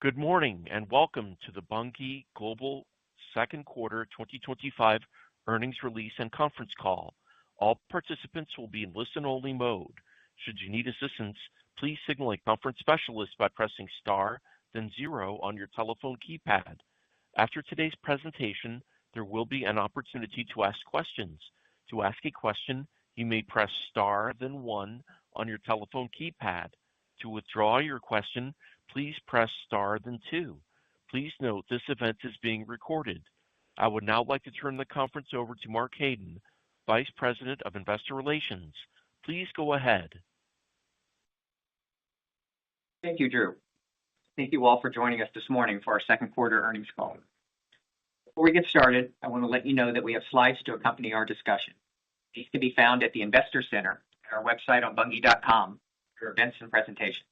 Good morning and welcome to the Bunge Global Second Quarter 2025 Earnings Release and Conference Call. All participants will be in listen-only mode. Should you need assistance, please signal a conference specialist by pressing star, then zero on your telephone keypad. After today's presentation, there will be an opportunity to ask questions. To ask a question, you may press star, then one on your telephone keypad. To withdraw your question, please press star then two. Please note this event is being recorded. I would now like to turn the conference over to Mark Hayden, Vice President of Investor Relations. Please go ahead. Thank you, Drew. Thank you all for joining us this morning for our second quarter earnings call. Before we get started, I want to let you know that we have slides to accompany our discussion. These can be found at the Investor Center at our website on bunge.com for events and presentations.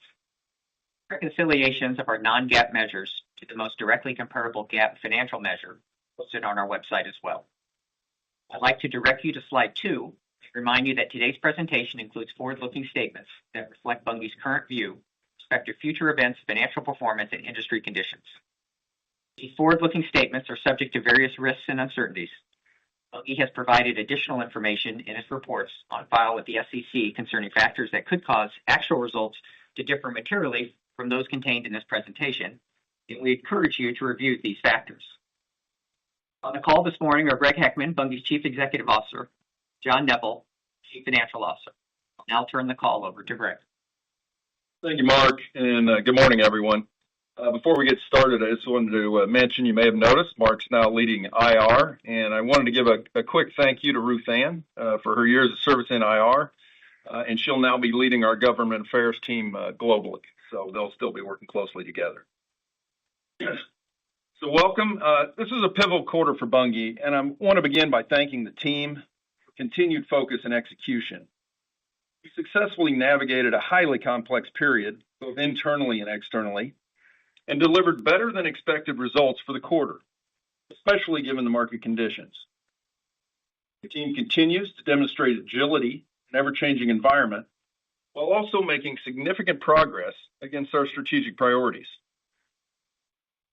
Reconciliations of our non-GAAP measures to the most directly comparable GAAP financial measure are posted on our website as well. I'd like to direct you to slide 2 to remind you that today's presentation includes forward-looking statements that reflect Bunge's current view with respect to future events, financial performance, and industry conditions. These forward-looking statements are subject to various risks and uncertainties. Bunge has provided additional information in its reports on file with the SEC concerning factors that could cause actual results to differ materially from those contained in this presentation, and we encourage you to review these factors. On the call this morning are Greg Heckman, Bunge's Chief Executive Officer, John Neppl, Chief Financial Officer. I'll now turn the call over to Greg. Thank you, Mark, and good morning, everyone. Before we get started, I just wanted to mention, you may have noticed, Mark's now leading IR, and I wanted to give a quick thank you to Ruth Ann for her years of service in IR, and she'll now be leading our government affairs team globally. So they'll still be working closely together. So welcome. This is a pivotal quarter for Bunge, and I want to begin by thanking the team for continued focus and execution. We successfully navigated a highly complex period, both internally and externally, and delivered better than expected results for the quarter, especially given the market conditions. The team continues to demonstrate agility in an ever-changing environment, while also making significant progress against our strategic priorities.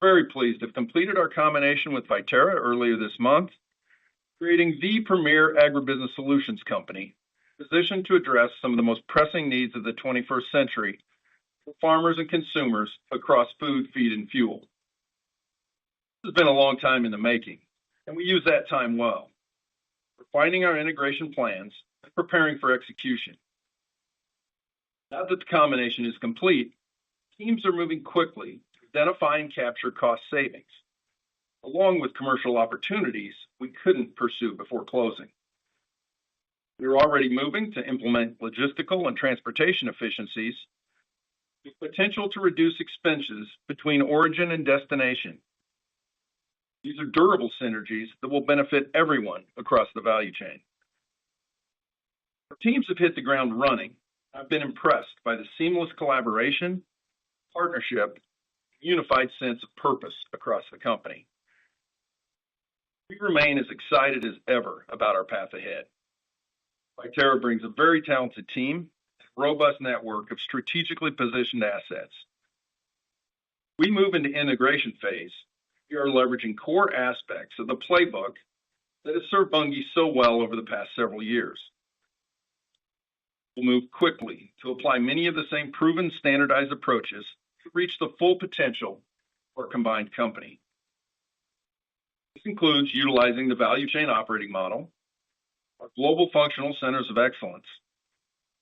Very pleased to have completed our combination with Viterra earlier this month, creating the premier agribusiness solutions company, positioned to address some of the most pressing needs of the 21st century for farmers and consumers across food, feed, and fuel. This has been a long time in the making, and we use that time well, refining our integration plans and preparing for execution. Now that the combination is complete, teams are moving quickly to identify and capture cost savings, along with commercial opportunities we couldn't pursue before closing. We're already moving to implement logistical and transportation efficiencies with potential to reduce expenses between origin and destination. These are durable synergies that will benefit everyone across the value chain. Our teams have hit the ground running. I've been impressed by the seamless collaboration, partnership, and unified sense of purpose across the company. We remain as excited as ever about our path ahead. Viterra brings a very talented team and a robust network of strategically positioned assets. We move into integration phase. We are leveraging core aspects of the playbook that has served Bunge so well over the past several years. We'll move quickly to apply many of the same proven standardized approaches to reach the full potential for a combined company. This includes utilizing the value chain operating model, our global functional centers of excellence,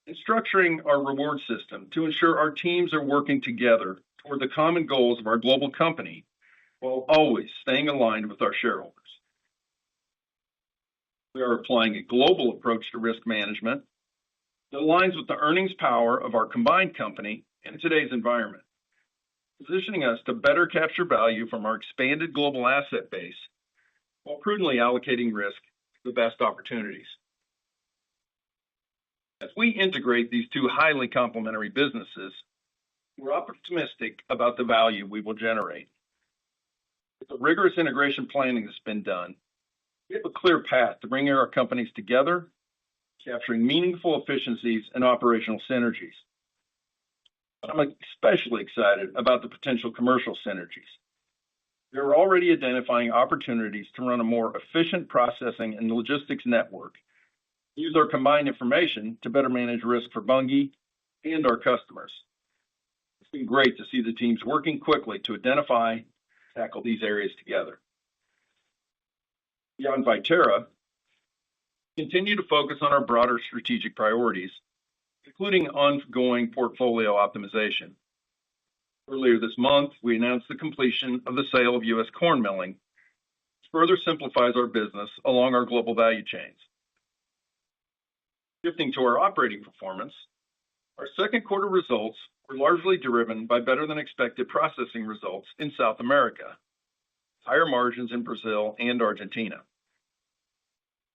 and structuring our reward system to ensure our teams are working together toward the common goals of our global company while always staying aligned with our shareholders. We are applying a global approach to risk management that aligns with the earnings power of our combined company in today's environment, positioning us to better capture value from our expanded global asset base while prudently allocating risk to the best opportunities. As we integrate these two highly complementary businesses, we're optimistic about the value we will generate. With the rigorous integration planning that's been done, we have a clear path to bringing our companies together, capturing meaningful efficiencies and operational synergies. I'm especially excited about the potential commercial synergies. They're already identifying opportunities to run a more efficient processing and logistics network, use our combined information to better manage risk for Bunge and our customers. It's been great to see the teams working quickly to identify and tackle these areas together. Beyond Viterra, we continue to focus on our broader strategic priorities, including ongoing portfolio optimization. Earlier this month, we announced the completion of the sale of U.S. corn milling, which further simplifies our business along our global value chains. Shifting to our operating performance, our second quarter results were largely driven by better than expected processing results in South America, higher margins in Brazil and Argentina.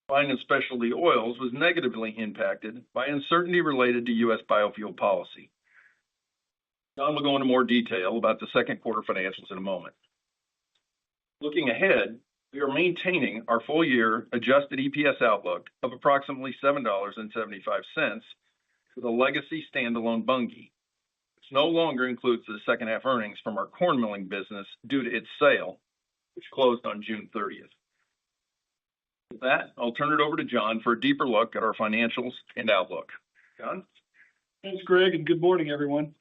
Refined and specialty oils was negatively impacted by uncertainty related to U.S. biofuel policy. John will go into more detail about the second quarter financials in a moment. Looking ahead, we are maintaining our full year adjusted EPS outlook of approximately $7.75 for the legacy standalone Bunge, which no longer includes the second half earnings from our corn milling business due to its sale, which closed on June 30th. With that, I'll turn it over to John for a deeper look at our financials and outlook. John? Thanks, Greg, and good morning, everyone.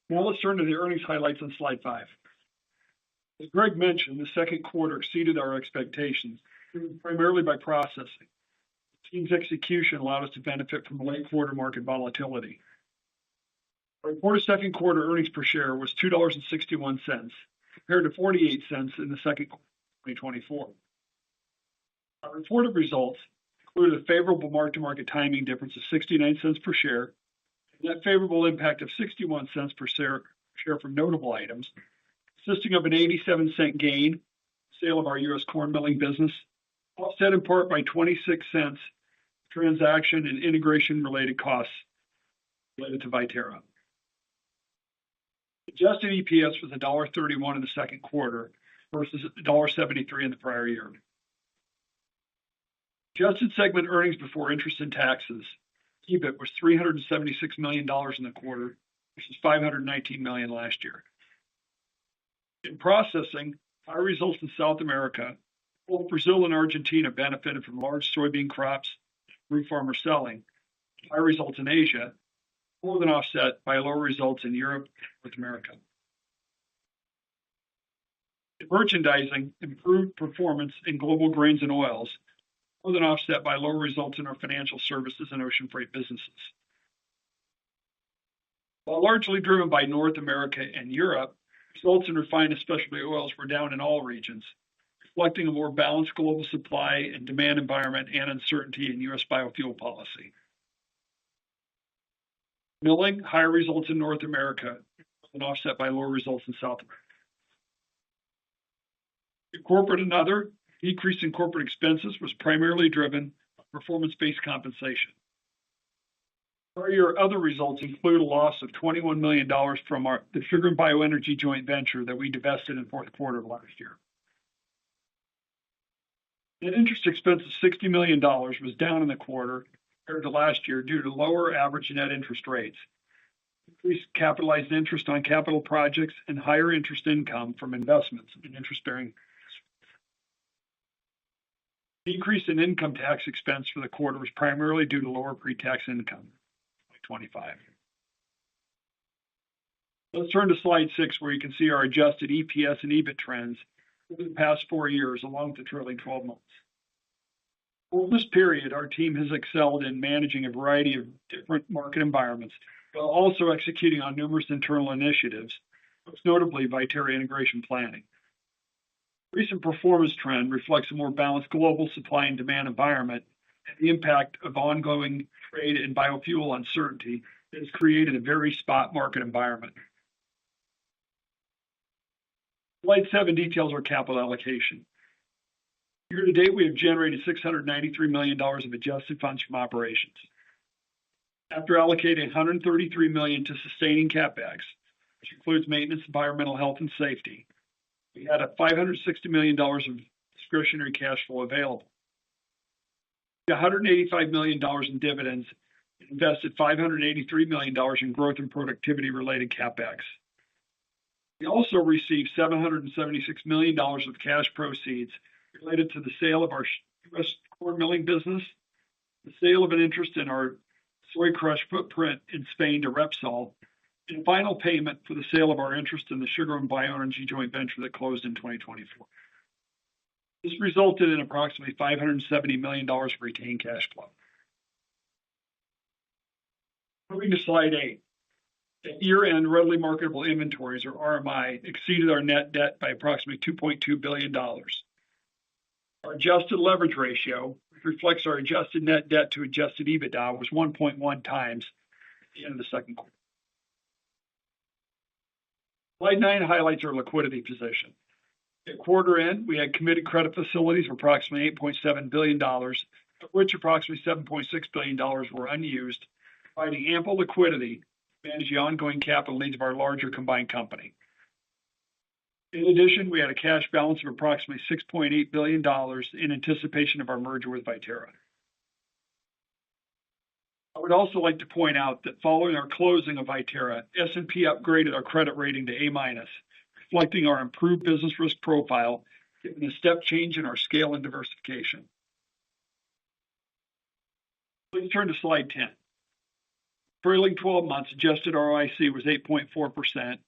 Now let's turn to the earnings highlights on slide 5. As Greg mentioned, the second quarter exceeded our expectations, driven primarily by processing. The team's execution allowed us to benefit from late quarter market volatility. Our reported second quarter earnings per share was $2.61, compared to 48 cents in the second quarter of 2024. Our reported results included a favorable mark-to-market timing difference of 69 cents per share, and that favorable impact of 61 cents per share from notable items, consisting of an 87-cent gain, sale of our U.S. corn milling business, offset in part by 26 cents transaction and integration-related costs related to Viterra. Adjusted EPS was $1.31 in the second quarter versus $1.73 in the prior year. Adjusted segment earnings before interest and taxes, EBIT, was $376 million in the quarter versus $519 million last year. In processing, high results in South America, both Brazil and Argentina benefited from large soybean crops, root farmer selling. High results in Asia, more than offset by lower results in Europe and North America. In merchandising, improved performance in global grains and oils, more than offset by lower results in our financial services and ocean freight businesses. While largely driven by North America and Europe, results in refined and specialty oils were down in all regions, reflecting a more balanced global supply and demand environment and uncertainty in U.S. biofuel policy. Milling, higher results in North America, and offset by lower results in South America. In corporate and other, decrease in corporate expenses was primarily driven by performance-based compensation. Prior year other results include a loss of $21 million from the sugar and bioenergy joint venture that we divested in the fourth quarter of last year. Net interest expense of $60 million was down in the quarter compared to last year due to lower average net interest rates, increased capitalized interest on capital projects, and higher interest income from investments in interest-bearing. Decrease in income tax expense for the quarter was primarily due to lower pre-tax income, 25. Let's turn to slide 6, where you can see our adjusted EPS and EBIT trends over the past 4 years, along with the trailing 12 months. Over this period, our team has excelled in managing a variety of different market environments, while also executing on numerous internal initiatives, most notably Viterra integration planning. Recent performance trend reflects a more balanced global supply and demand environment, and the impact of ongoing trade and biofuel uncertainty that has created a very spot market environment. Slide 7 details our capital allocation. Year to date, we have generated $693 million of adjusted funds from operations. After allocating $133 million to sustaining CapEx, which includes maintenance, environmental health, and safety, we had a $560 million of discretionary cash flow available. $185 million in dividends and invested $583 million in growth and productivity related CapEx. We also received $776 million of cash proceeds related to the sale of our U.S. corn milling business, the sale of an interest in our soy crush footprint in Spain to Repsol, and final payment for the sale of our interest in the sugar and bioenergy joint venture that closed in 2024. This resulted in approximately $570 million of retained cash flow. Moving to slide 8. At year-end, readily marketable inventories, or RMI, exceeded our net debt by approximately $2.2 billion. Our adjusted leverage ratio, which reflects our adjusted net debt to adjusted EBITDA, was 1.1 times at the end of the second quarter. Slide 9 highlights our liquidity position. At quarter end, we had committed credit facilities of approximately $8.7 billion, of which approximately $7.6 billion were unused, providing ample liquidity to manage the ongoing capital needs of our larger combined company. In addition, we had a cash balance of approximately $6.8 billion in anticipation of our merger with Viterra. I would also like to point out that following our closing of Viterra, S&P upgraded our credit rating to A-, reflecting our improved business risk profile, given a step change in our scale and diversification. Please turn to slide 10. Trailing 12 months adjusted ROIC was 8.4%, and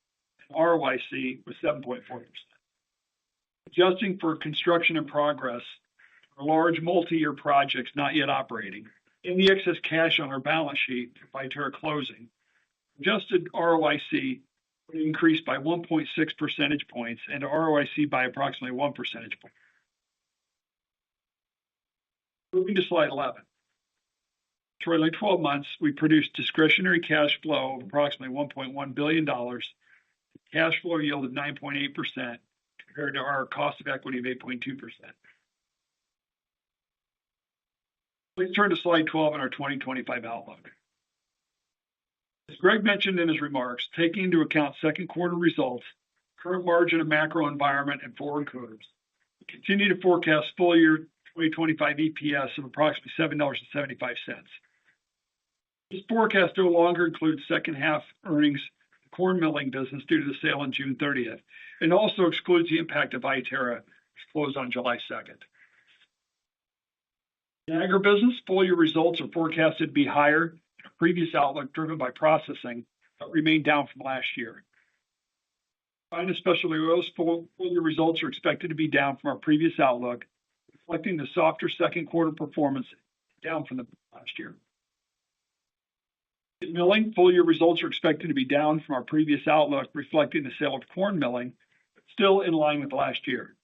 ROIC was 7.4%. Adjusting for construction in progress, for large multi-year projects not yet operating, in the excess cash on our balance sheet for Viterra closing, adjusted ROIC would increase by 1.6 percentage points and ROIC by approximately 1 percentage point. Moving to slide 11. Trailing 12 months, we produced discretionary cash flow of approximately $1.1 billion, cash flow yield of 9.8% compared to our cost of equity of 8.2%. Please turn to slide 12 in our 2025 outlook. As Greg mentioned in his remarks, taking into account second quarter results, current margin and macro environment, and forward curves, we continue to forecast full year 2025 EPS of approximately $7.75. This forecast no longer includes second half earnings of the corn milling business due to the sale on June 30th, and also excludes the impact of Viterra, which closed on July 2nd. In agribusiness, full year results are forecasted to be higher than a previous outlook driven by processing, but remain down from last year. Fine and specialty oils full year results are expected to be down from our previous outlook, reflecting the softer second quarter performance, down from the last year. In milling, full year results are expected to be down from our previous outlook, reflecting the sale of corn milling, but still in line with last year.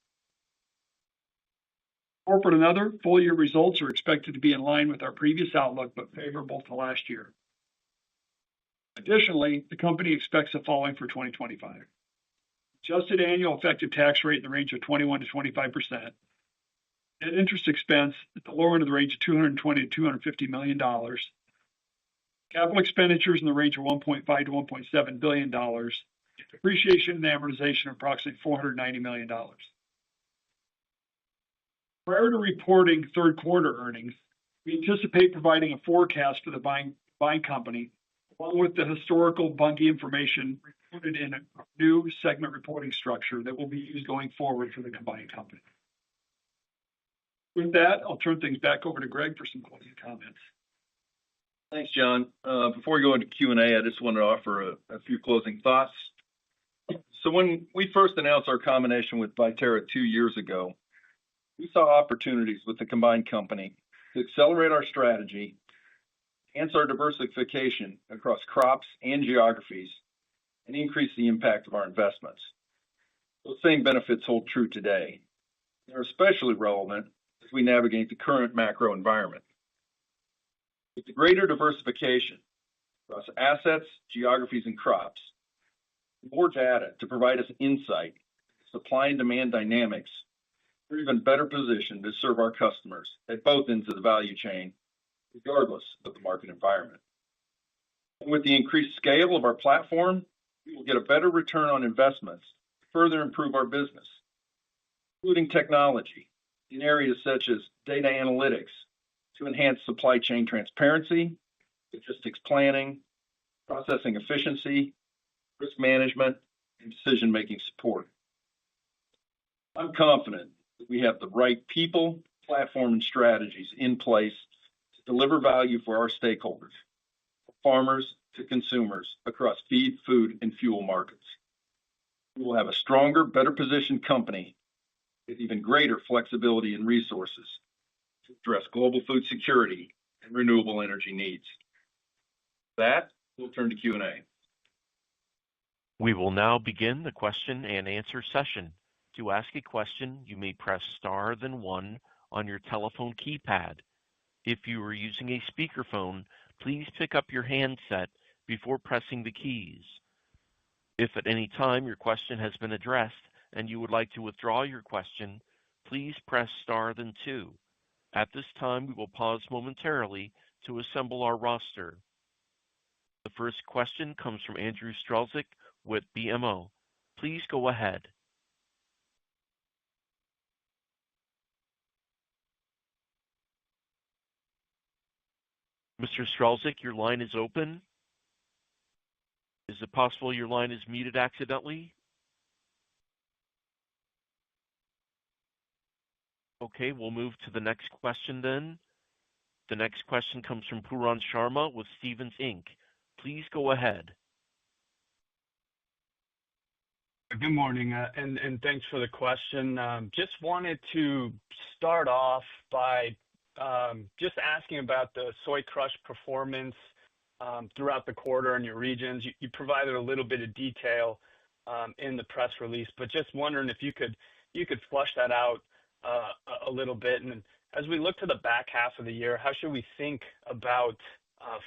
Corporate and other full year results are expected to be in line with our previous outlook, but favorable to last year. Additionally, the company expects the following for 2025. Adjusted annual effective tax rate in the range of 21 to 25%. Net interest expense at the lower end of the range of $220 to $250 million. Capital expenditures in the range of $1.5 to $1.7 billion. Depreciation and amortization of approximately $490 million. Prior to reporting third quarter earnings, we anticipate providing a forecast for the buying company, along with the historical Bunge information reported in a new segment reporting structure that will be used going forward for the combined company. With that, I'll turn things back over to Greg for some closing comments. Thanks, John. Before we go into Q&A, I just want to offer a few closing thoughts. So when we first announced our combination with Viterra 2 years ago, we saw opportunities with the combined company to accelerate our strategy, enhance our diversification across crops and geographies, and increase the impact of our investments. Those same benefits hold true today. They're especially relevant as we navigate the current macro environment. With the greater diversification across assets, geographies, and crops, more data to provide us insight, supply and demand dynamics, we're even better positioned to serve our customers at both ends of the value chain, regardless of the market environment. And with the increased scale of our platform, we will get a better return on investments to further improve our business, including technology in areas such as data analytics to enhance supply chain transparency, logistics planning, processing efficiency, risk management, and decision-making support. I'm confident that we have the right people, platform, and strategies in place to deliver value for our stakeholders, from farmers to consumers across feed, food, and fuel markets. We will have a stronger, better positioned company with even greater flexibility and resources to address global food security and renewable energy needs. With that, we'll turn to Q&A. We will now begin the question and answer session. To ask a question, you may press star then one on your telephone keypad. If you are using a speakerphone, please pick up your handset before pressing the keys. If at any time your question has been addressed and you would like to withdraw your question, please press star then two. At this time, we will pause momentarily to assemble our roster. The first question comes from Andrew Strelzik with BMO. Please go ahead. Mr. Strelzik, your line is open. Is it possible your line is muted accidentally? Okay, we'll move to the next question then. The next question comes from Pooran Sharma with Stephens Inc. Please go ahead. Good morning, and thanks for the question. Just wanted to start off by just asking about the soy crush performance throughout the quarter in your regions. You provided a little bit of detail in the press release, but just wondering if you could flush that out a little bit. And as we look to the back half of the year, how should we think about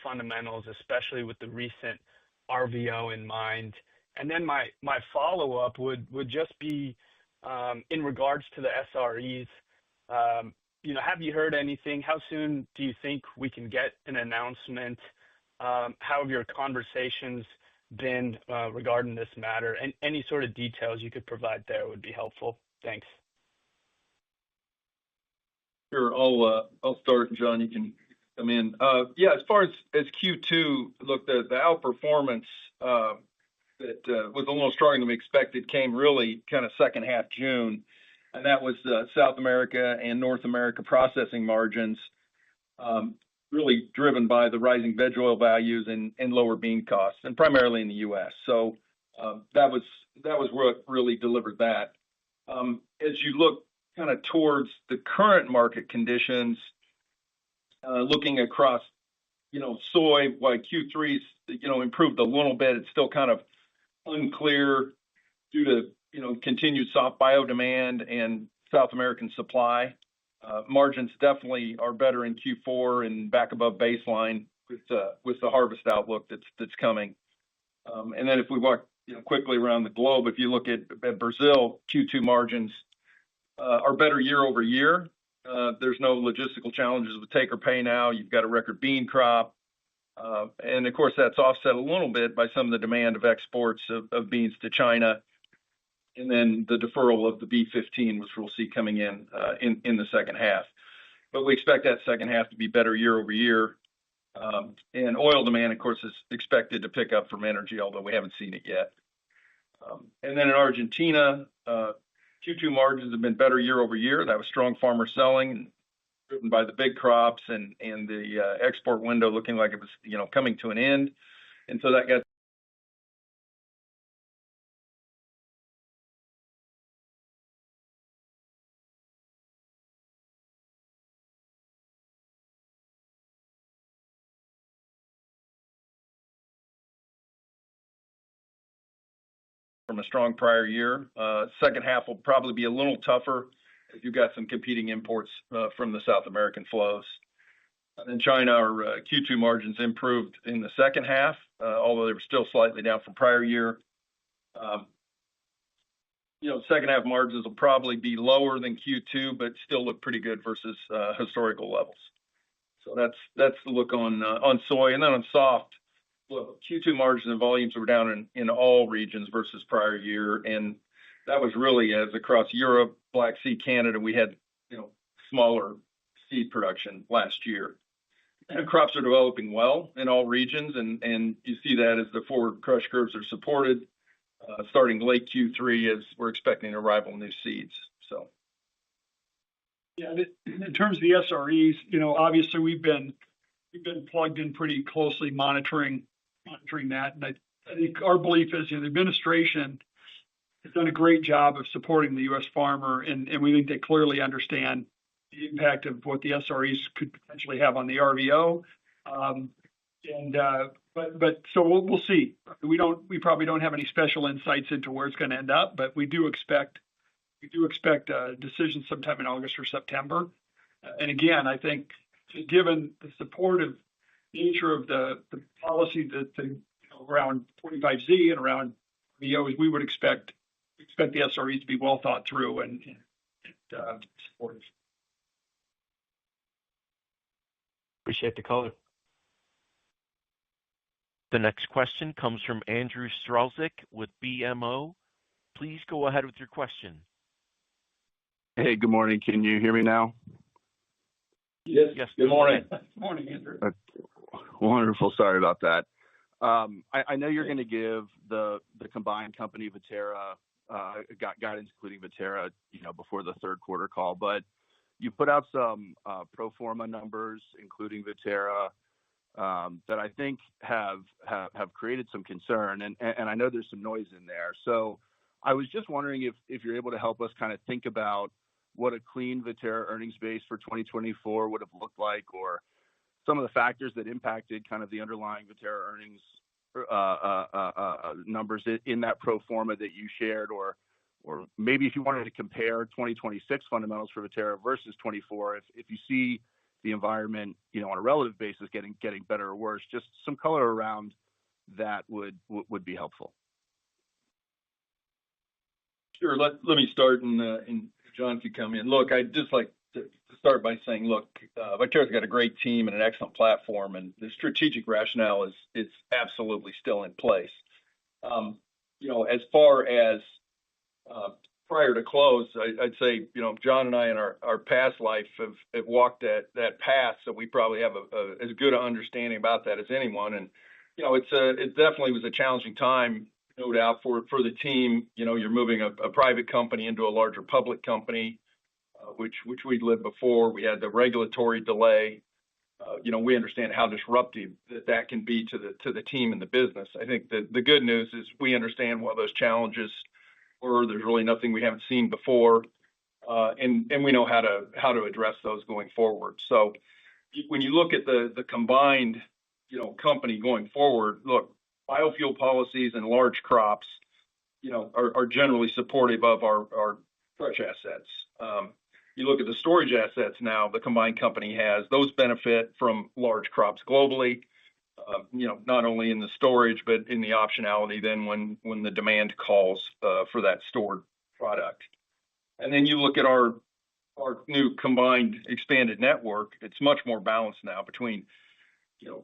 fundamentals, especially with the recent RVO in mind? And then my follow-up would just be in regards to the SREs. Have you heard anything? How soon do you think we can get an announcement? How have your conversations been regarding this matter? And any sort of details you could provide there would be helpful. Thanks. Sure, I'll start, John. You can come in. Yeah, as far as Q2, look, the outperformance that was a little stronger than we expected came really kind of second half June, and that was South America and North America processing margins, really driven by the rising veg oil values and lower bean costs, and primarily in the U.S. So that was what really delivered that. As you look kind of towards the current market conditions, looking across, soy, while Q3's, improved a little bit, it's still kind of unclear due to, continued soft bio demand and South American supply. Margins definitely are better in Q4 and back above baseline with the harvest outlook that's coming. And then if we walk, quickly around the globe, if you look at Brazil, Q2 margins are better year over year. There's no logistical challenges with take or pay now. You've got a record bean crop. And of course, that's offset a little bit by some of the demand of exports of beans to China. And then the deferral of the B15, which we'll see coming in the second half. But we expect that second half to be better year over year. And oil demand, of course, is expected to pick up from energy, although we haven't seen it yet. And then in Argentina, Q2 margins have been better year over year. That was strong farmer selling, driven by the big crops and the export window looking like it was, coming to an end. And so that got from a strong prior year. Second half will probably be a little tougher if you've got some competing imports from the South American flows. In China, our Q2 margins improved in the second half, although they were still slightly down from prior year. Second half margins will probably be lower than Q2, but still look pretty good versus historical levels. So that's the look on soy. And then on soft, look, Q2 margins and volumes were down in all regions versus prior year, and that was really as across Europe, Black Sea, Canada, we had smaller seed production last year. The crops are developing well in all regions, and you see that as the forward crush curves are supported, starting late Q3 as we're expecting arrival of new seeds. So, Yeah, in terms of the SREs, obviously we've been plugged in pretty closely monitoring that. And I think our belief is, the administration has done a great job of supporting the U.S. farmer, and we think they clearly understand the impact of what the SREs could potentially have on the RVO. But so we'll see. We probably don't have any special insights into where it's going to end up, but we do expect a decision sometime in August or September. And again, I think given the supportive nature of the policy that around 45Z and around VOs, we would expect the SREs to be well thought through and supportive. Appreciate the color. The next question comes from Andrew Strelzik with BMO. Please go ahead with your question. Hey, good morning. Can you hear me now? yes. Good morning. Good morning, Andrew. Wonderful. Sorry about that. I know you're going to give the combined company Viterra guidance, including Viterra, before the third quarter call, but you put out some pro forma numbers, including Viterra, that I think have created some concern, and I know there's some noise in there. So I was just wondering if you're able to help us kind of think about what a clean Viterra earnings base for 2024 would have looked like, or some of the factors that impacted kind of the underlying Viterra earnings numbers in that pro forma that you shared, or maybe if you wanted to compare 2026 fundamentals for Viterra versus 24, if you see the environment, on a relative basis getting better or worse, just some color around that would be helpful. Sure. Let me start, and John, if you come in. Look, I'd just like to start by saying, look, Viterra's got a great team and an excellent platform, and the strategic rationale is absolutely still in place. As far as prior to close, I'd say, John and I in our past life have walked that path, so we probably have as good an understanding about that as anyone. And it definitely was a challenging time, no doubt, for the team. You're moving a private company into a larger public company, which we'd lived before. We had the regulatory delay. We understand how disruptive that can be to the team and the business. I think the good news is we understand what those challenges were. There's really nothing we haven't seen before, and we know how to address those going forward. So when you look at the combined company going forward, look, biofuel policies and large crops are generally supportive of our crush assets. You look at the storage assets now the combined company has, those benefit from large crops globally, not only in the storage, but in the optionality then when the demand calls for that stored product. And then you look at our new combined expanded network, it's much more balanced now between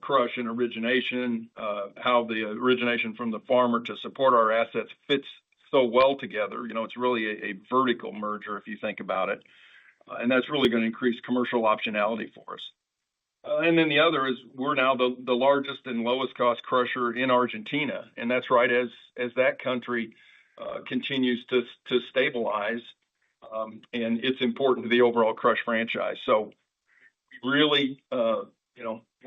crush and origination, how the origination from the farmer to support our assets fits so well together. It's really a vertical merger if you think about it. And that's really going to increase commercial optionality for us. And then the other is we're now the largest and lowest cost crusher in Argentina. And that's right as that country continues to stabilize. And it's important to the overall crush franchise. So we really,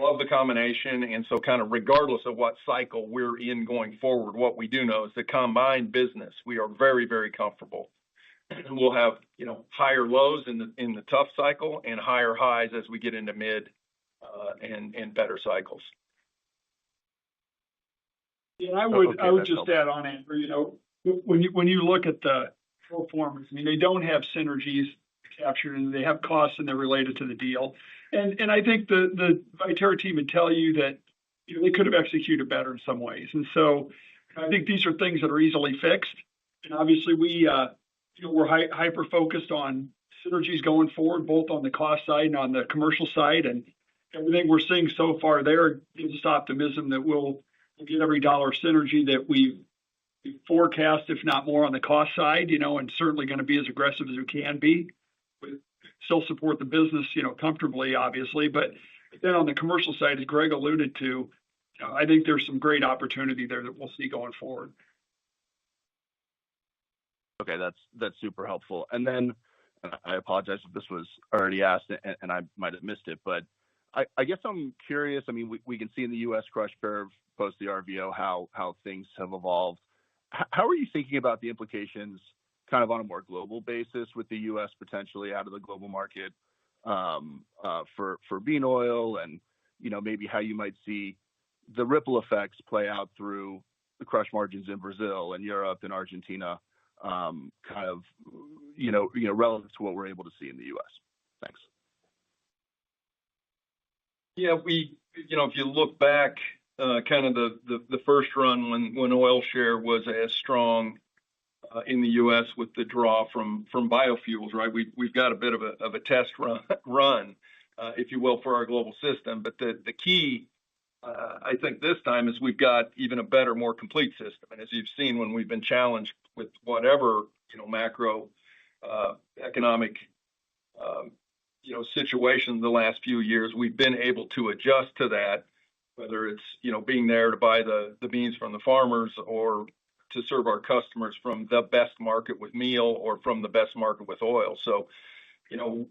love the combination. And so kind of regardless of what cycle we're in going forward, what we do know is the combined business, we are very, very comfortable. And we'll have, higher lows in the tough cycle and higher highs as we get into mid and better cycles. Yeah, I would just add on, Andrew, when you look at the pro formas, they don't have synergies captured and they have costs and they're related to the deal. And I think the Viterra team would tell you that they could have executed better in some ways. And so I think these are things that are easily fixed. And obviously we're hyper focused on synergies going forward, both on the cost side and on the commercial side. And everything we're seeing so far there gives us optimism that we'll get every dollar synergy that we forecast, if not more on the cost side, and certainly going to be as aggressive as we can be. Still support the business, comfortably, obviously. But Then on the commercial side, as Greg alluded to, I think there's some great opportunity there that we'll see going forward. Okay, that's super helpful. And then I apologize if this was already asked and I might have missed it, but I guess I'm curious. I mean, we can see in the U.S. crush curve post the RVO how things have evolved. How are you thinking about the implications kind of on a more global basis with the U.S. potentially out of the global market for bean oil, and maybe how you might see the ripple effects play out through the crush margins in Brazil and Europe and Argentina, kind of relative to what we're able to see in the U.S. Thanks. Yeah, if you look back, kind of the first run when oil share was as strong in the U.S. with the draw from biofuels, right? We've got a bit of a test run, if you will, for our global system. But the key, I think this time, is we've got even a better, more complete system. And as you've seen, when we've been challenged with whatever macro economic situation the last few years, we've been able to adjust to that, whether it's being there to buy the beans from the farmers or to serve our customers from the best market with meal or from the best market with oil. So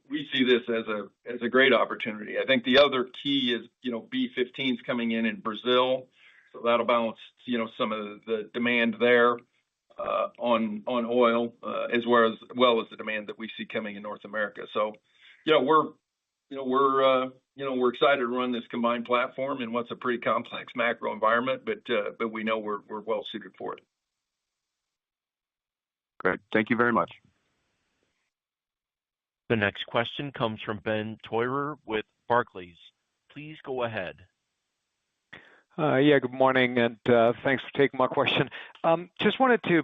we see this as a great opportunity. I think the other key is B15's coming in Brazil, so that'll balance some of the demand there on oil, as well as the demand that we see coming in North America. So we're excited to run this combined platform in what's a pretty complex macro environment, but we know we're well suited for it. Great. Thank you very much. The next question comes from Ben Theurer with Barclays. Please go ahead. Yeah, good morning, and thanks for taking my question. Just wanted to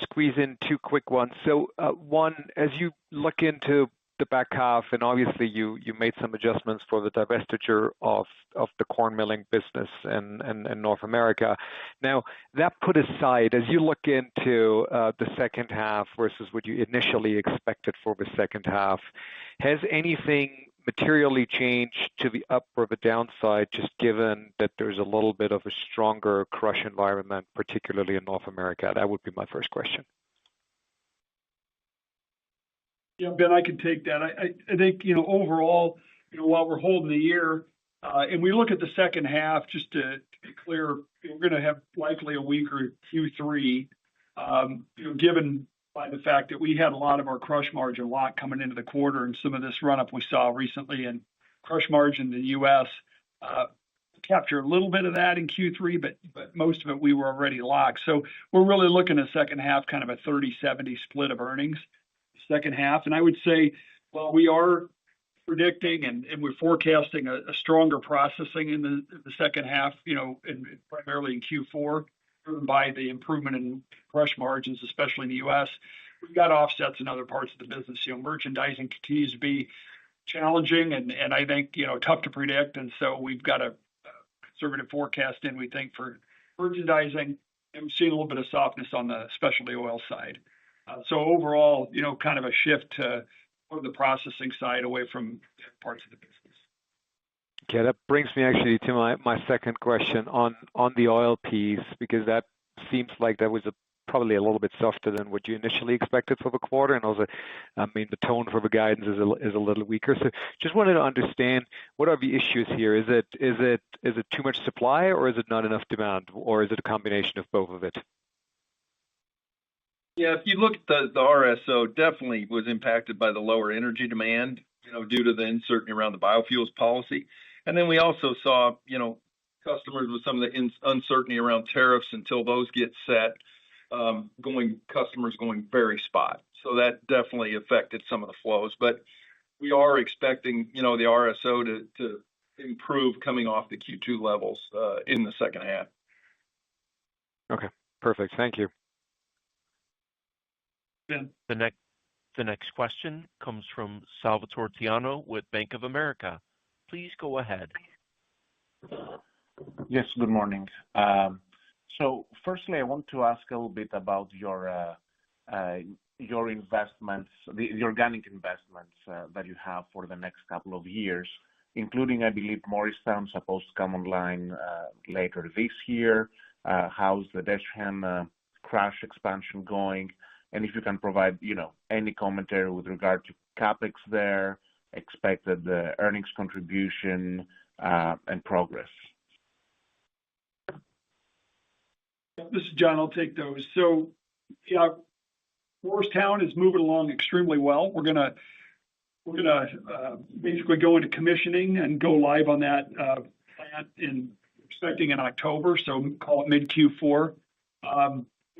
squeeze in two quick ones. So one, as you look into the back half, and obviously you made some adjustments for the divestiture of the corn milling business in North America. Now, that put aside, as you look into the second half versus what you initially expected for the second half, has anything materially changed to the up or the downside, just given that there's a little bit of a stronger crush environment, particularly in North America? That would be my first question. Yeah, Ben, I can take that. I think, overall, while we're holding the year, and we look at the second half, just to be clear, we're going to have likely a weaker Q3, given by the fact that we had a lot of our crush margin lock coming into the quarter, and some of this run-up we saw recently in crush margin in the U.S. Capture a little bit of that in Q3, but most of it we were already locked. So we're really looking at second half, kind of a 30-70 split of earnings second half. And I would say, well, we are predicting and we're forecasting a stronger processing in the second half, and primarily in Q4, driven by the improvement in crush margins, especially in the U.S. We've got offsets in other parts of the business. Merchandising continues to be challenging and I think, tough to predict. And so we've got a conservative forecast in, we think, for merchandising, and we've seen a little bit of softness on the specialty oil side. So overall, kind of a shift to the processing side away from parts of the business. Okay, that brings me actually to my second question on the oil piece, because that seems like that was probably a little bit softer than what you initially expected for the quarter. And also, the tone for the guidance is a little weaker. So just wanted to understand, what are the issues here? Is it too much supply, or is it not enough demand, or is it a combination of both of it? Yeah, if you look at the RSO, definitely was impacted by the lower energy demand, due to the uncertainty around the biofuels policy. And then we also saw, customers with some of the uncertainty around tariffs until those get set, customers going very spot. So that definitely affected some of the flows. But we are expecting, the RSO to improve coming off the Q2 levels in the second half. Okay, perfect. Thank you. The next question comes from Salvatore Tiano with Bank of America. Please go ahead. Yes, good morning. So firstly, I want to ask a little bit about your investments, the organic investments that you have for the next couple of years. including, I believe, Morristown supposed to come online later this year. How's the Destrehan crush expansion going? And if you can provide, any commentary with regard to CapEx there, expected earnings contribution, and progress. This is John. I'll take those. So, yeah, Morristown is moving along extremely well. We're gonna basically go into commissioning and go live on that plant expecting in October. So call it mid Q4.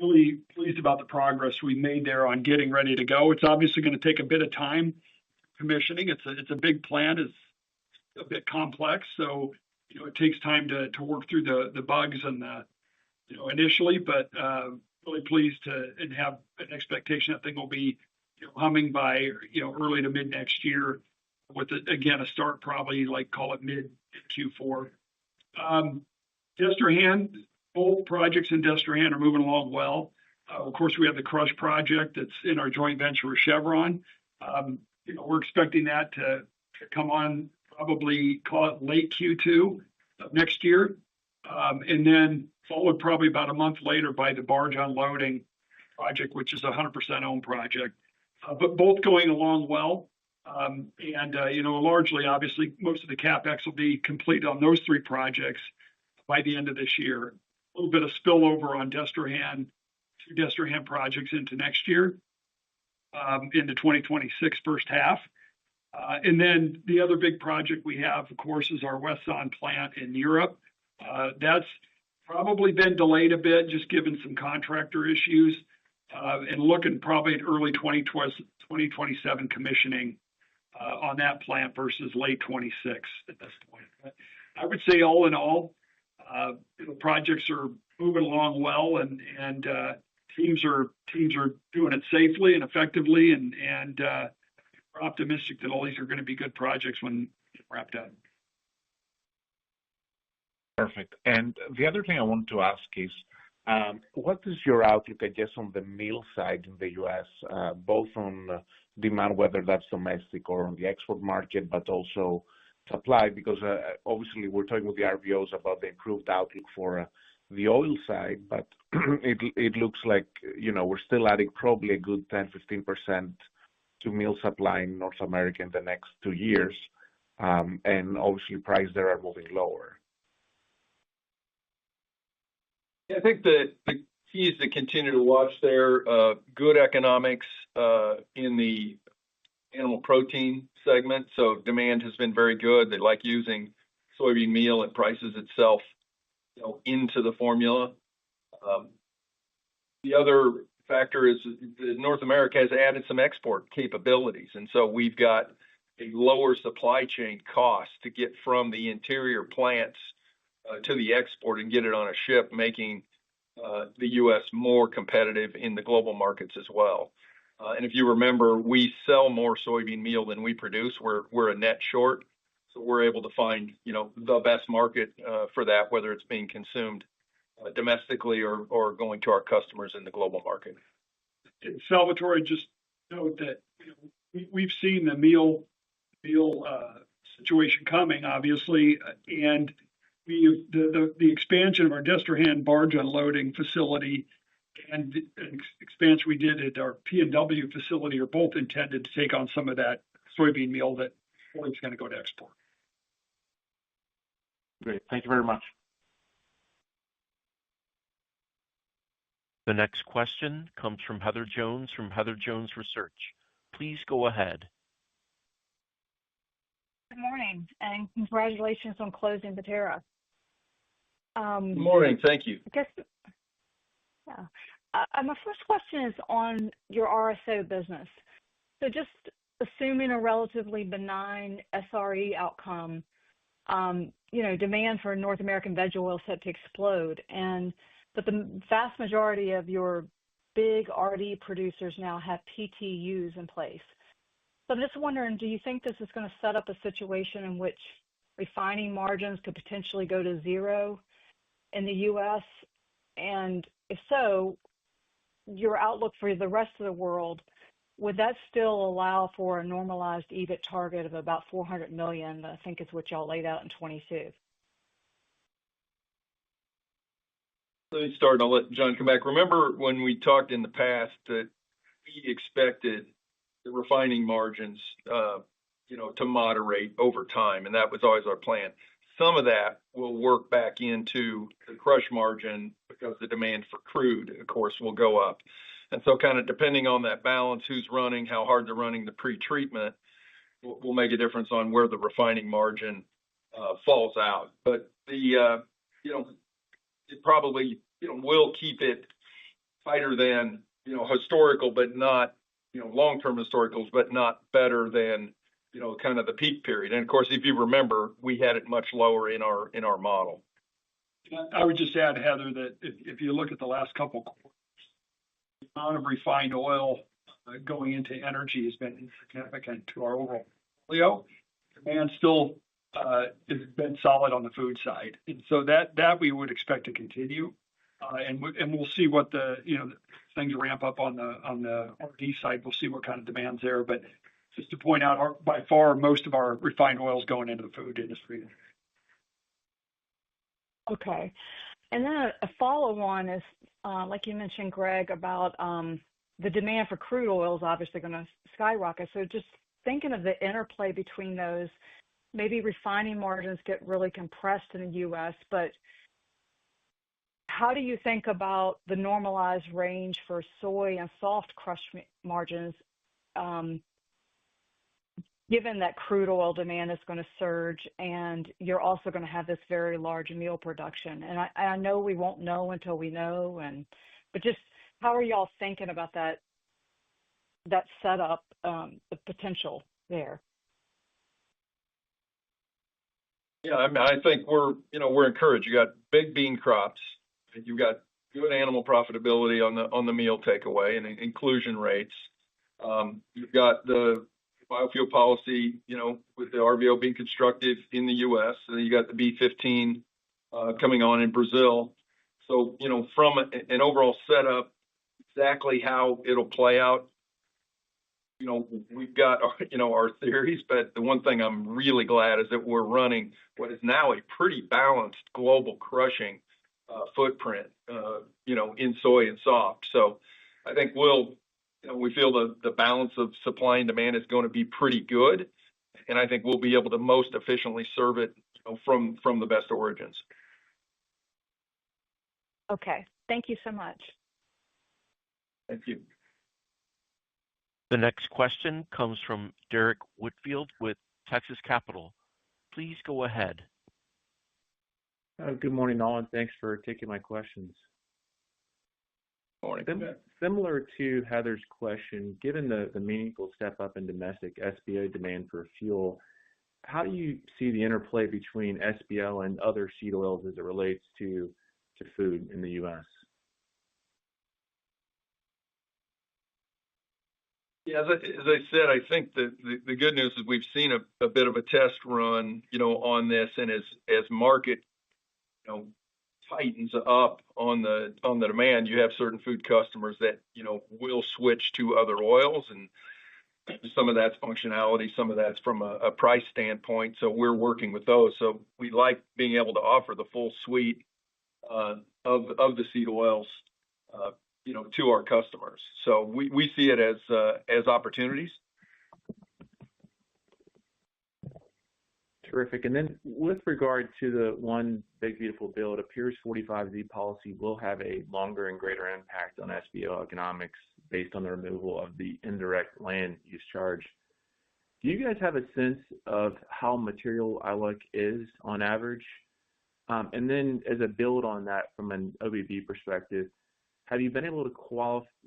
Really pleased about the progress we made there on getting ready to go. It's obviously going to take a bit of time commissioning. It's a big plant. It's a bit complex, so it takes time to work through the bugs and initially, but really pleased and have an expectation that thing will be humming by early to mid next year, with again a start probably call it mid Q4. Destrehan, both projects in Destrehan are moving along well. Of course, we have the crush project that's in our joint venture with Chevron. We're expecting that to come on probably call it late Q2 of next year, and then followed probably about a month later by the barge unloading project, which is a 100% owned project. But both going along well, and largely, obviously, most of the CapEx will be complete on those three projects by the end of this year. A little bit of spillover on Destrehan, two Destrehan projects into next year, into 2026 first half. And then the other big project we have, of course, is our Wesson plant in Europe. That's probably been delayed a bit, just given some contractor issues, and looking probably at early 2027 commissioning on that plant versus late 26 at this point. But I would say all in all, the projects are moving along well, and teams are doing it safely and effectively, and we're optimistic that all these are going to be good projects when wrapped up. Perfect. And the other thing I want to ask is, what is your outlook, I guess, on the meal side in the U.S., both on demand, whether that's domestic or on the export market, but also supply? Because obviously we're talking with the RVOs about the improved outlook for the oil side, but it looks like we're still adding probably a good 10-15% to meal supply in North America in the next 2 years, and obviously prices there are moving lower. I think the key is to continue to watch their good economics in the animal protein segment. So demand has been very good. They like using soybean meal. It prices itself into the formula. The other factor is that North America has added some export capabilities, and so we've got a lower supply chain cost to get from the interior plants to the export and get it on a ship, making the U.S. more competitive in the global markets as well. And if you remember, we sell more soybean meal than we produce. We're a net short, so we're able to find the best market for that, whether it's being consumed domestically or going to our customers in the global market. Salvatore, just note that we've seen the meal situation coming, obviously, and the expansion of our Destrehan barge unloading facility and the expansion we did at our P&W facility are both intended to take on some of that soybean meal that is going to go to export. Great. Thank you very much. The next question comes from Heather Jones from Heather Jones Research. Please go ahead. Good morning, and congratulations on closing Viterra. Good morning. Thank you. My first question is on your RSO business. So just assuming a relatively benign SRE outcome, demand for North American veg oil is set to explode, but the vast majority of your big RD producers now have PTUs in place. So I'm just wondering, do you think this is going to set up a situation in which refining margins could potentially go to zero in the U.S.? And if so, your outlook for the rest of the world, would that still allow for a normalized EBIT target of about $400 million? I think is what y'all laid out in 22. Let me start and I'll let John come back. Remember when we talked in the past that we expected the refining margins, to moderate over time, and that was always our plan. Some of that will work back into the crush margin because the demand for crude, of course, will go up. And so kind of depending on that balance, who's running, how hard they're running the pre-treatment will make a difference on where the refining margin falls out. But it probably, will keep it tighter than, historical, but not, long-term historicals, but not better than, kind of the peak period. And of course, if you remember, we had it much lower in our model. I would just add, Heather, that if you look at the last couple quarters, the amount of refined oil going into energy has been insignificant to our overall portfolio, and still has been solid on the food side. And so that we would expect to continue, and we'll see what things ramp up on the RD side. We'll see what kind of demand's there. But just to point out, by far most of our refined oil is going into the food industry. Okay. And then a follow-on is, like you mentioned, Greg, about the demand for crude oil is obviously going to skyrocket. So just thinking of the interplay between those, maybe refining margins get really compressed in the U.S., but how do you think about the normalized range for soy and soft crush margins, given that crude oil demand is going to surge and you're also going to have this very large meal production? And I know we won't know until we know, but just how are y'all thinking about that setup, the potential there? Yeah, I mean, I think we're encouraged. You got big bean crops, you've got good animal profitability on the meal takeaway and inclusion rates. You've got the biofuel policy, with the RVO being constructive in the U.S., and then you got the B15 coming on in Brazil. So, from an overall setup, exactly how it'll play out, we've got our theories, but the one thing I'm really glad is that we're running what is now a pretty balanced global crushing footprint, in soy and soft. So I think we feel the balance of supply and demand is going to be pretty good, and I think we'll be able to most efficiently serve it, from the best origins. Okay, thank you so much. Thank you. The next question comes from Derek Whitfield with Texas Capital. Please go ahead. Good morning, all, and thanks for taking my questions. Morning. Similar to Heather's question, given the meaningful step up in domestic SBO demand for fuel, how do you see the interplay between SBO and other seed oils as it relates to food in the U.S.? Yeah, as I said, I think the good news is we've seen a bit of a test run, on this, and as market, tightens up on the demand, you have certain food customers that, will switch to other oils, and some of that's functionality, some of that's from a price standpoint. So we're working with those. So we like being able to offer the full suite of the seed oils, to our customers. So we see it as opportunities. Terrific. And then with regard to the one big beautiful bill, it appears 45Z policy will have a longer and greater impact on SBO economics based on the removal of the indirect land use charge. Do you guys have a sense of how material ILUC is on average? And then as a build on that from an OBB perspective, have you been able to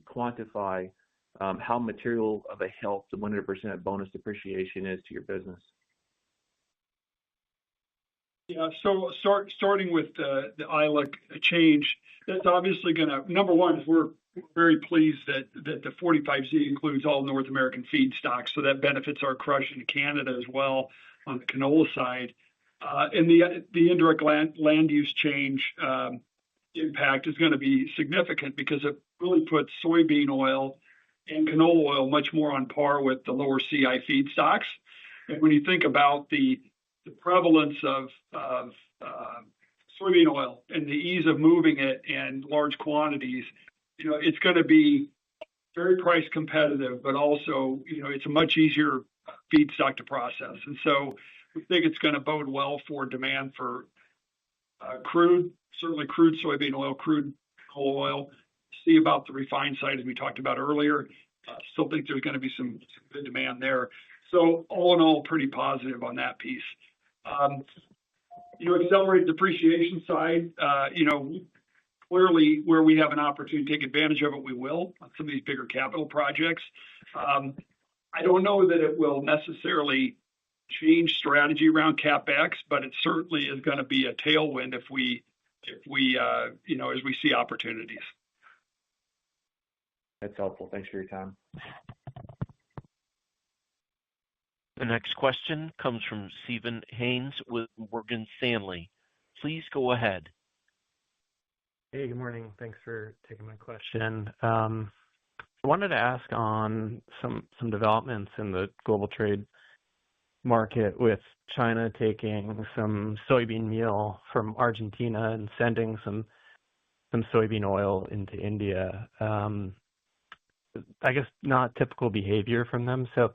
quantify how material of a help the 100% bonus depreciation is to your business? Yeah, so starting with the ILUC change, that's obviously going to, number one, is we're very pleased that the 45Z includes all North American feedstocks, so that benefits our crush in Canada as well on the canola side. And the indirect land use change impact is going to be significant because it really puts soybean oil and canola oil much more on par with the lower CI feedstocks. And when you think about the prevalence of soybean oil and the ease of moving it in large quantities, it's going to be very price competitive, but also, it's a much easier feedstock to process. And so we think it's going to bode well for demand for crude, certainly crude soybean oil, crude canola oil. See about the refined side, as we talked about earlier. Still think there's going to be some good demand there. So all in all, pretty positive on that piece. Accelerate depreciation side, clearly where we have an opportunity to take advantage of it, we will on some of these bigger capital projects. I don't know that it will necessarily change strategy around CapEx, but it certainly is going to be a tailwind as we see opportunities. That's helpful. Thanks for your time. The next question comes from Stephen Haynes with Morgan Stanley. Please go ahead. Hey, good morning. Thanks for taking my question. I wanted to ask on some developments in the global trade market with China taking some soybean meal from Argentina and sending some soybean oil into India. I guess not typical behavior from them. So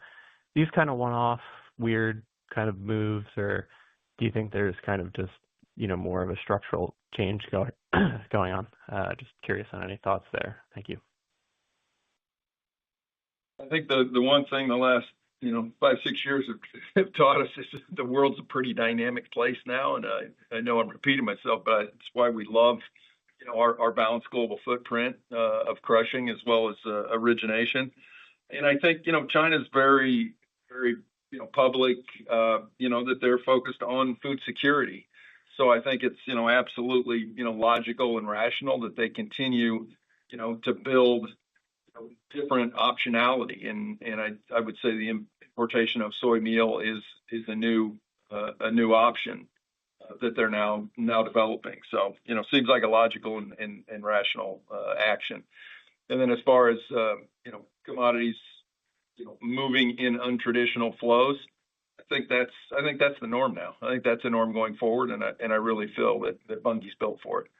these kind of one-off weird kind of moves, or do you think there's kind of just, more of a structural change going on? Just curious on any thoughts there. Thank you. I think the one thing the last 5-6 years have taught us is the world's a pretty dynamic place now, and I know I'm repeating myself, but it's why we love our balanced global footprint of crushing as well as origination. And I think China's very, very public, that they're focused on food security. So I think it's absolutely logical and rational that they continue to build different optionality. And I would say the importation of soy meal is a new option that they're now developing. So seems like a logical and rational action. And then as far as commodities moving in untraditional flows, I think that's the norm now. I think that's the norm going forward, and I really feel that Bunge's built for it.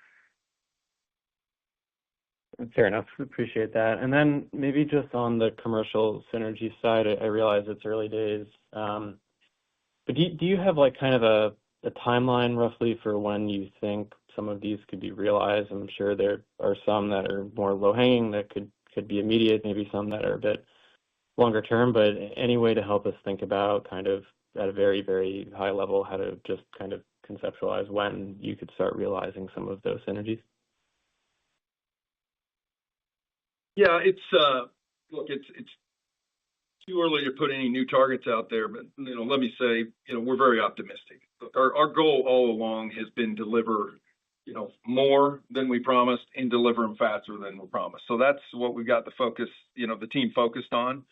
Fair enough. Appreciate that. And then maybe just on the commercial synergy side, I realize it's early days. But do you have kind of a timeline roughly for when you think some of these could be realized? I'm sure there are some that are more low-hanging that could be immediate, maybe some that are a bit longer term, but any way to help us think about kind of at a very, very high level how to just kind of conceptualize when you could start realizing some of those synergies? Yeah, it's too early to put any new targets out there, but let me say, we're very optimistic. Look, our goal all along has been deliver, more than we promised and deliver them faster than we promised. So that's what we got the focus, the team focused on.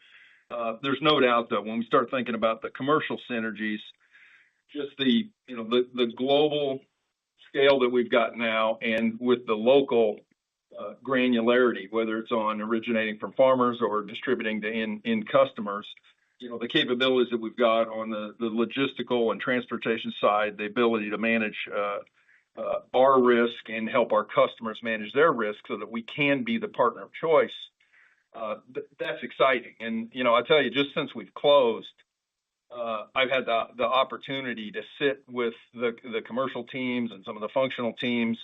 There's no doubt that when we start thinking about the commercial synergies, just the global scale that we've got now, and with the local granularity, whether it's on originating from farmers or distributing to end customers, the capabilities that we've got on the logistical and transportation side, the ability to manage our risk and help our customers manage their risk so that we can be the partner of choice. That's exciting. And, I tell you, just since we've closed, I've had the opportunity to sit with the commercial teams and some of the functional teams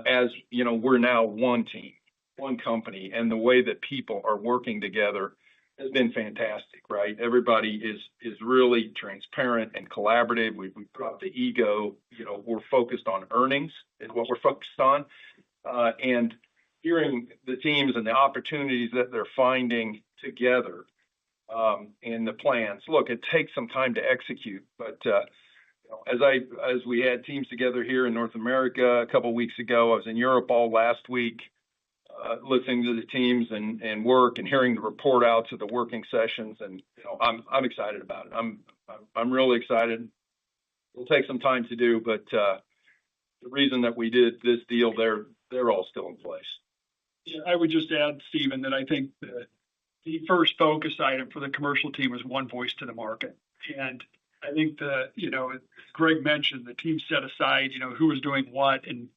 as, we're now one team, one company, and the way that people are working together has been fantastic, right? Everybody is really transparent and collaborative. We've dropped the ego, we're focused on earnings is what we're focused on. And hearing the teams and the opportunities that they're finding together in the plans. Look, it takes some time to execute, but as we had teams together here in North America a couple of weeks ago, I was in Europe all last week, listening to the teams and work and hearing the report outs of the working sessions, and I'm excited about it. I'm really excited. It'll take some time to do, but the reason that we did this deal, they're all still in place. Yeah, I would just add, Stephen, that I think that the first focus item for the commercial team was one voice to the market. And I think as Greg mentioned, the team set aside, who was doing what, and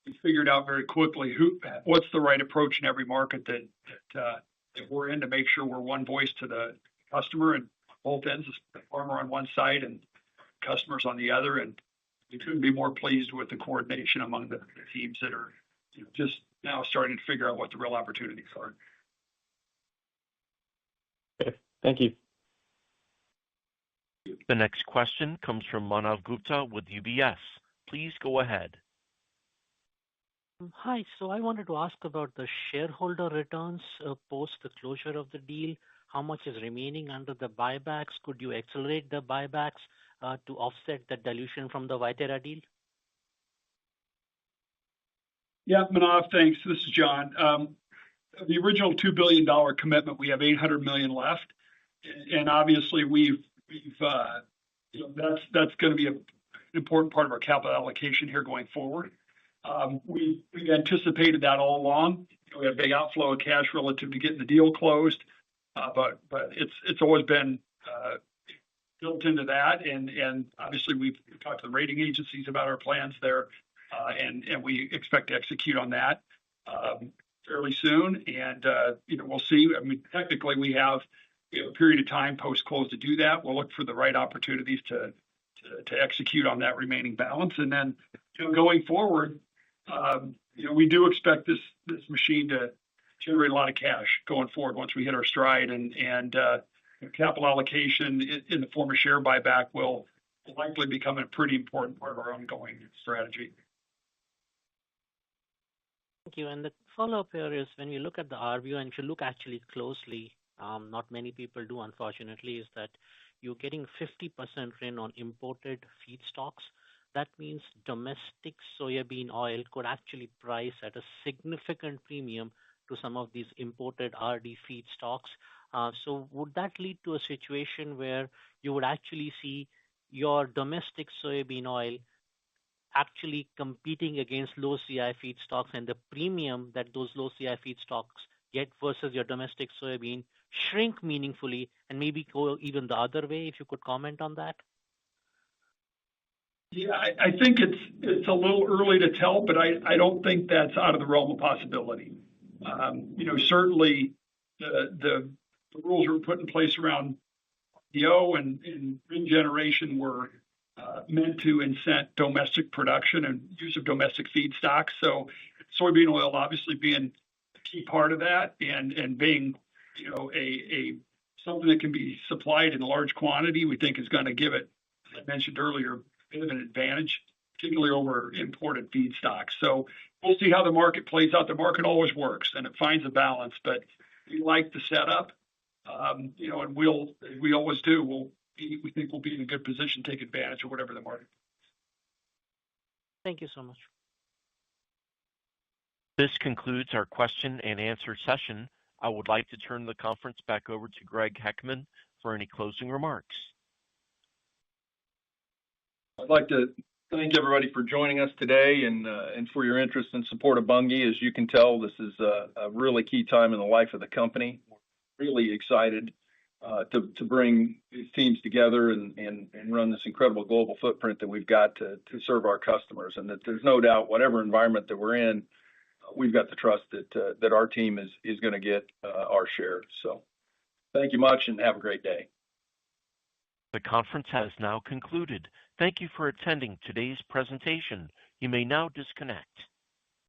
we figured out very quickly what's the right approach in every market that we're in to make sure we're one voice to the customer and both ends, the farmer on one side and customers on the other. And we couldn't be more pleased with the coordination among the teams that are just now starting to figure out what the real opportunities are. Okay. Thank you. The next question comes from Manav Gupta with UBS. Please go ahead. Hi. So I wanted to ask about the shareholder returns post the closure of the deal. How much is remaining under the buybacks? Could you accelerate the buybacks to offset the dilution from the Viterra deal? Yeah, Manav, thanks. This is John. The original $2 billion commitment, we have $800 million left. And obviously, that's going to be an important part of our capital allocation here going forward. We anticipated that all along. We had a big outflow of cash relative to getting the deal closed, but it's always been built into that. And obviously, we've talked to the rating agencies about our plans there, and we expect to execute on that fairly soon. And we'll see. I mean, technically, we have a period of time post-close to do that. We'll look for the right opportunities to execute on that remaining balance. And then going forward, we do expect this machine to generate a lot of cash going forward once we hit our stride. And capital allocation in the form of share buyback will likely become a pretty important part of our ongoing strategy. Thank you. And the follow-up here is when we look at the RVO, and if you look actually closely, not many people do, unfortunately, is that you're getting 50% RIN on imported feedstocks. That means domestic soybean oil could actually price at a significant premium to some of these imported RD feedstocks. So would that lead to a situation where you would actually see your domestic soybean oil actually competing against low CI feedstocks, and the premium that those low CI feedstocks get versus your domestic soybean shrink meaningfully and maybe go even the other way? If you could comment on that. Yeah, I think it's a little early to tell, but I don't think that's out of the realm of possibility. Certainly the rules were put in place around PO and RIN generation were meant to incent domestic production and use of domestic feedstocks. So soybean oil obviously being a key part of that, and being something that can be supplied in large quantity, we think is going to give it, as I mentioned earlier, a bit of an advantage, particularly over imported feedstocks. So we'll see how the market plays out. The market always works and it finds a balance, but we like the setup, and we always do. We think we'll be in a good position to take advantage of whatever the market. Thank you so much. This concludes our question and answer session. I would like to turn the conference back over to Greg Heckman for any closing remarks. I'd like to thank everybody for joining us today and for your interest and support of Bunge. As you can tell, this is a really key time in the life of the company. We're really excited to bring these teams together and run this incredible global footprint that we've got to serve our customers. And that there's no doubt, whatever environment that we're in, we've got the trust that our team is going to get our share. So thank you much and have a great day. The conference has now concluded. Thank you for attending today's presentation. You may now disconnect.